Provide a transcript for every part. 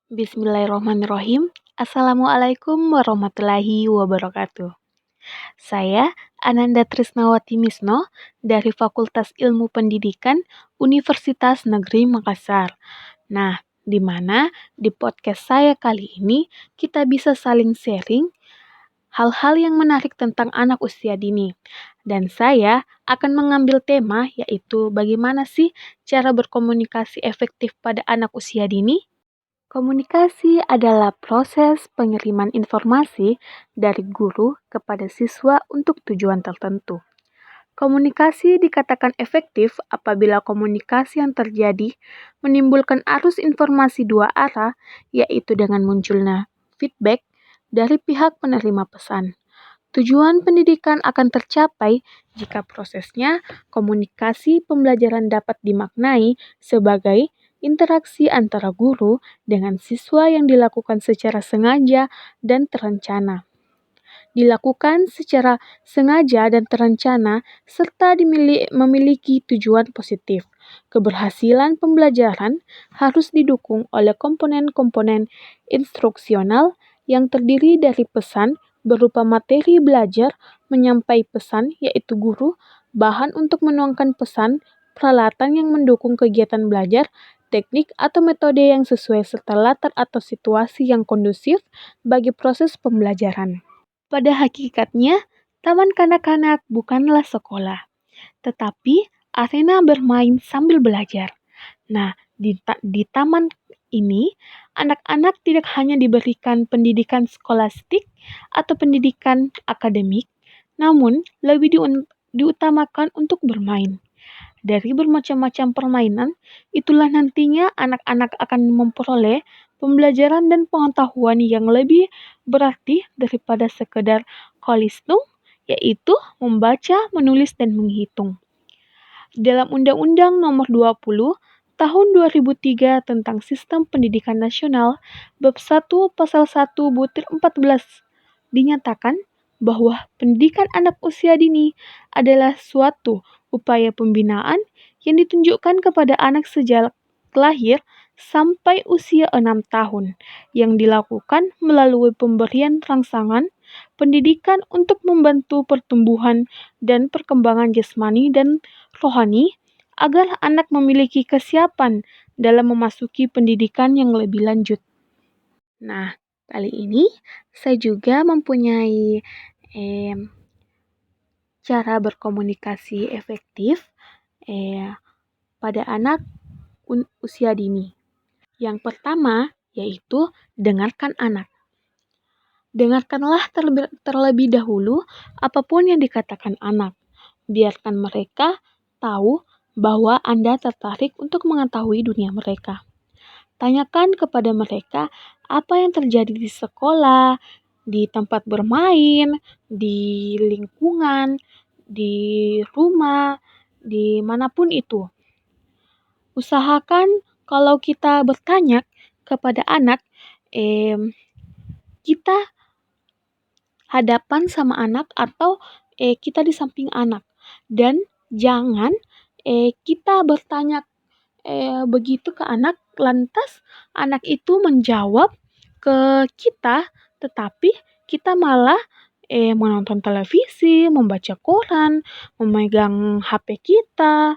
Bismillahirrahmanirrahim. Assalamualaikum warahmatullahi wabarakatuh. Saya Ananda Trisnawati Misno dari Fakultas Ilmu Pendidikan Universitas Negeri Makassar. Nah, di mana di podcast saya kali ini kita bisa saling sharing hal-hal yang menarik tentang anak usia dini. Dan saya akan mengambil tema yaitu bagaimana sih cara berkomunikasi efektif pada anak usia dini? Komunikasi adalah proses pengiriman informasi dari guru kepada siswa untuk tujuan tertentu. Komunikasi dikatakan efektif apabila komunikasi yang terjadi menimbulkan arus informasi dua arah, yaitu dengan munculnya feedback dari pihak penerima pesan. Tujuan pendidikan akan tercapai jika prosesnya komunikasi pembelajaran dapat dimaknai sebagai interaksi antara guru dengan siswa yang dilakukan secara sengaja dan terencana. Dilakukan secara sengaja dan terencana serta memiliki tujuan positif. Keberhasilan pembelajaran harus didukung oleh komponen-komponen instruksional yang terdiri dari pesan berupa materi belajar, menyampai pesan yaitu guru, bahan untuk menuangkan pesan, peralatan yang mendukung kegiatan belajar, teknik atau metode yang sesuai serta latar atau situasi yang kondusif bagi proses pembelajaran. Pada hakikatnya, taman kanak-kanak bukanlah sekolah, tetapi arena bermain sambil belajar. Nah, di taman ini, anak-anak tidak hanya diberikan pendidikan skolastik atau pendidikan akademik, namun lebih diutamakan untuk bermain. Dari bermacam-macam permainan, itulah nantinya anak-anak akan memperoleh pembelajaran dan pengetahuan yang lebih berarti daripada sekedar kolistung, yaitu membaca, menulis, dan menghitung. Dalam Undang-Undang Nomor 20 Tahun 2003 tentang Sistem Pendidikan Nasional, Bab 1 Pasal 1 Butir 14 dinyatakan bahwa pendidikan anak usia dini adalah suatu upaya pembinaan yang ditunjukkan kepada anak sejak lahir sampai usia 6 tahun yang dilakukan melalui pemberian rangsangan pendidikan untuk membantu pertumbuhan dan perkembangan jasmani dan rohani agar anak memiliki kesiapan dalam memasuki pendidikan yang lebih lanjut. Nah, kali ini saya juga mempunyai cara berkomunikasi efektif pada anak usia dini. Yang pertama yaitu dengarkan anak. Dengarkanlah terlebih dahulu apapun yang dikatakan anak. Biarkan mereka tahu bahwa Anda tertarik untuk mengetahui dunia mereka. Tanyakan kepada mereka apa yang terjadi di sekolah, di tempat bermain, di lingkungan, di rumah, di manapun itu. Usahakan kalau kita bertanya kepada anak, kita hadapan sama anak atau kita di samping anak. Dan jangan kita bertanya begitu ke anak, lantas anak itu menjawab ke kita, tetapi kita malah menonton televisi, membaca koran, memegang HP kita.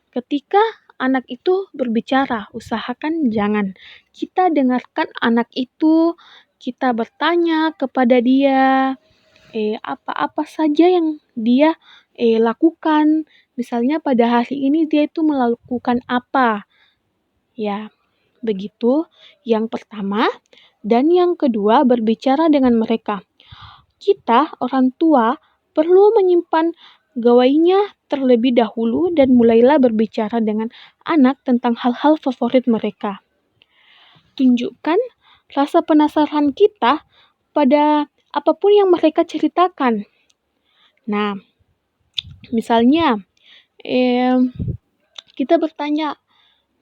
Ketika anak itu berbicara, usahakan jangan. Kita dengarkan anak itu, kita bertanya kepada dia apa-apa saja yang dia lakukan. Misalnya pada hari ini dia itu melakukan apa. Ya, begitu yang pertama. Dan yang kedua, berbicara dengan mereka. Kita, orang tua, perlu menyimpan gawainya terlebih dahulu dan mulailah berbicara dengan anak tentang hal-hal favorit mereka. Tunjukkan rasa penasaran kita pada apapun yang mereka ceritakan. Nah, misalnya kita bertanya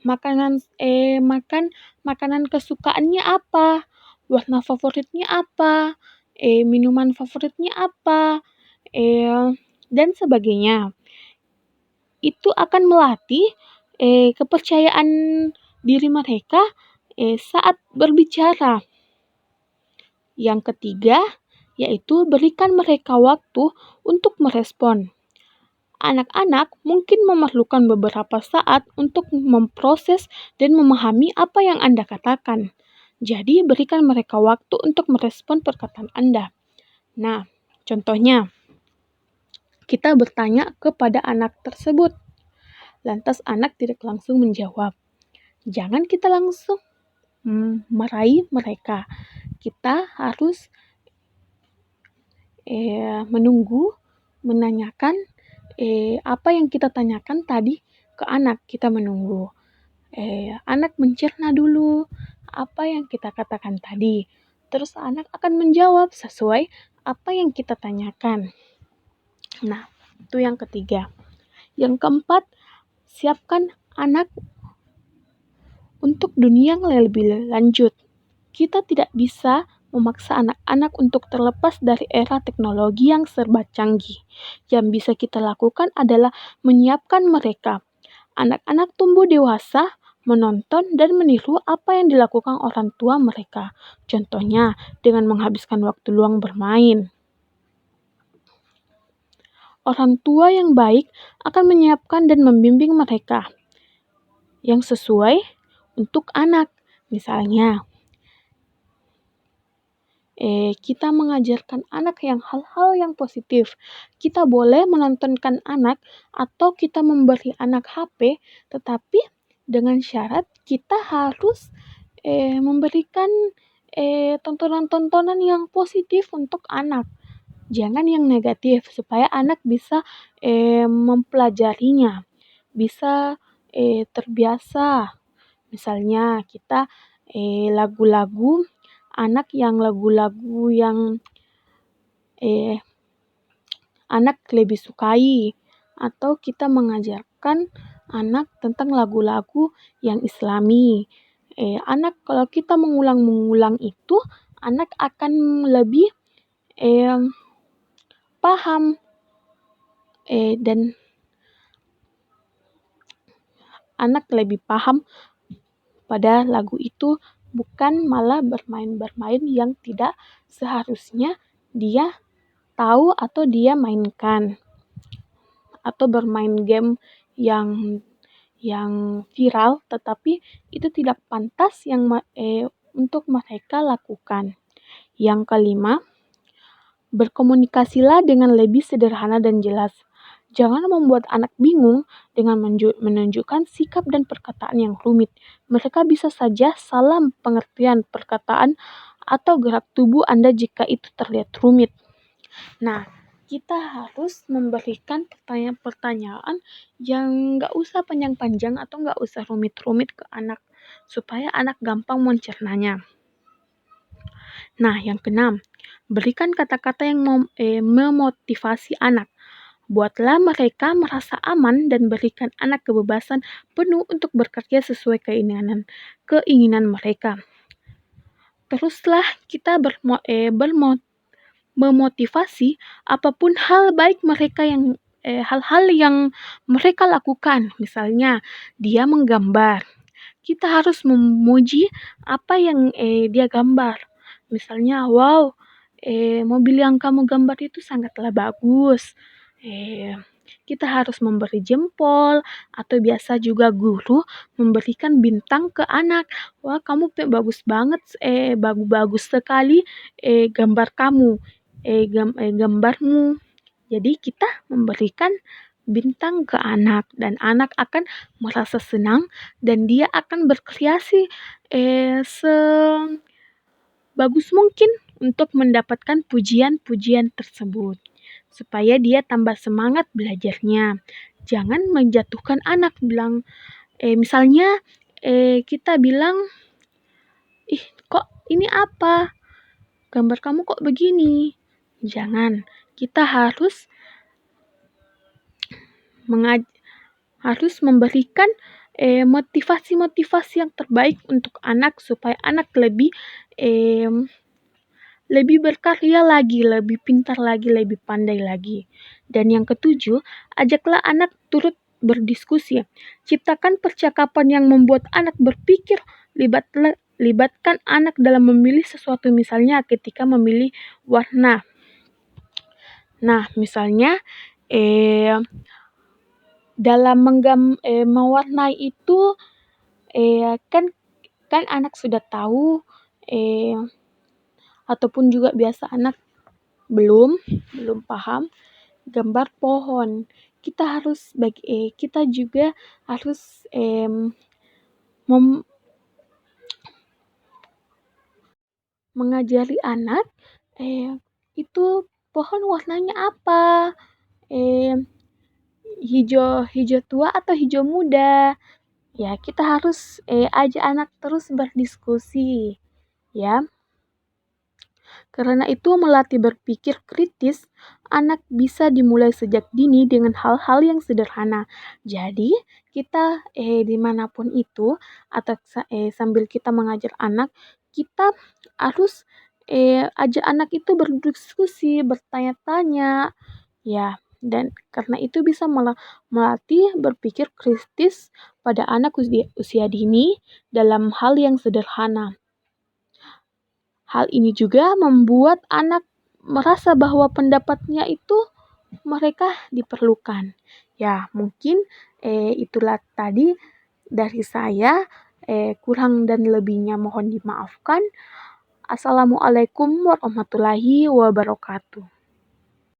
makanan kesukaannya apa, warna favoritnya apa, minuman favoritnya apa, dan sebagainya. Itu akan melatih kepercayaan diri mereka saat berbicara. Yang ketiga, yaitu berikan mereka waktu untuk merespon. Anak-anak mungkin memerlukan beberapa saat untuk memproses dan memahami apa yang Anda katakan. Jadi, berikan mereka waktu untuk merespon perkataan Anda. Nah, contohnya, kita bertanya kepada anak tersebut. Lantas anak tidak langsung menjawab. Jangan kita langsung marahi mereka. Kita harus menunggu, menanyakan apa yang kita tanyakan tadi ke anak. Kita menunggu. Anak mencerna dulu apa yang kita katakan tadi. Terus anak akan menjawab sesuai apa yang kita tanyakan. Nah, itu yang ketiga. Yang keempat, siapkan anak untuk dunia yang lebih lanjut. Kita tidak bisa memaksa anak-anak untuk terlepas dari era teknologi yang serba canggih. Yang bisa kita lakukan adalah menyiapkan mereka. Anak-anak tumbuh dewasa, menonton dan meniru apa yang dilakukan orang tua mereka. Contohnya, dengan menghabiskan waktu luang bermain. Orang tua yang baik akan menyiapkan dan membimbing mereka yang sesuai untuk anak. Misalnya, kita mengajarkan anak yang hal-hal yang positif. Kita boleh menontonkan anak atau kita memberi anak HP, tetapi dengan syarat kita harus memberikan tontonan-tontonan yang positif untuk anak. Jangan yang negatif, supaya anak bisa mempelajarinya, bisa terbiasa. Misalnya kita lagu-lagu anak yang anak lebih sukai, atau kita mengajarkan anak tentang lagu-lagu yang Islami. Anak kalau kita mengulang-mengulang itu, anak akan lebih paham dan anak lebih paham pada lagu itu, bukan malah bermain-bermain yang tidak seharusnya dia tahu atau dia mainkan, atau bermain game yang viral, tetapi itu tidak pantas untuk mereka lakukan. Yang kelima, berkomunikasilah dengan lebih sederhana dan jelas. Jangan membuat anak bingung dengan menunjukkan sikap dan perkataan yang rumit. Mereka bisa saja salah pengertian perkataan atau gerak tubuh Anda jika itu terlihat rumit. Nah, kita harus memberikan pertanyaan-pertanyaan yang nggak usah panjang-panjang atau nggak usah rumit-rumit ke anak, supaya anak gampang mencernanya. Nah, yang keenam, berikan kata-kata yang memotivasi anak. Buatlah mereka merasa aman dan berikan anak kebebasan penuh untuk bekerja sesuai keinginan mereka. Teruslah kita memotivasi apapun hal baik mereka hal-hal yang mereka lakukan. Misalnya, dia menggambar. Kita harus memuji apa yang dia gambar. Misalnya, wow, mobil yang kamu gambar itu sangatlah bagus. Kita harus memberi jempol, atau biasa juga guru memberikan bintang ke anak. Wah, kamu bagus banget, bagus sekali gambar kamu, gambarmu. Jadi kita memberikan bintang ke anak, dan anak akan merasa senang dan dia akan berkreasi sebagus mungkin untuk mendapatkan pujian-pujian tersebut, supaya dia tambah semangat belajarnya. Jangan menjatuhkan anak, bilang misalnya kita bilang, ih kok ini apa? Gambar kamu kok begini? Jangan. Kita harus memberikan motivasi-motivasi yang terbaik untuk anak, supaya anak lebih berkarya lagi, lebih pintar lagi, lebih pandai lagi. Dan yang ketujuh, ajaklah anak turut berdiskusi. Ciptakan percakapan yang membuat anak berpikir, libatkan anak dalam memilih sesuatu, misalnya ketika memilih warna. Nah, misalnya dalam mewarnai itu kan anak sudah tahu ataupun juga biasa anak belum paham gambar pohon. Kita juga harus mengajari anak itu pohon warnanya apa, hijau tua atau hijau muda. Ya, kita harus ajak anak terus berdiskusi, ya. Karena itu melatih berpikir kritis, anak bisa dimulai sejak dini dengan hal-hal yang sederhana. Jadi, kita dimanapun itu, atau sambil kita mengajar anak, kita harus ajak anak itu berdiskusi, bertanya-tanya, ya. Dan karena itu bisa melatih berpikir kritis pada anak usia dini dalam hal yang sederhana. Hal ini juga membuat anak merasa bahwa pendapatnya itu mereka diperlukan. Ya, mungkin itulah tadi dari saya. Kurang dan lebihnya mohon dimaafkan. Assalamualaikum warahmatullahi wabarakatuh.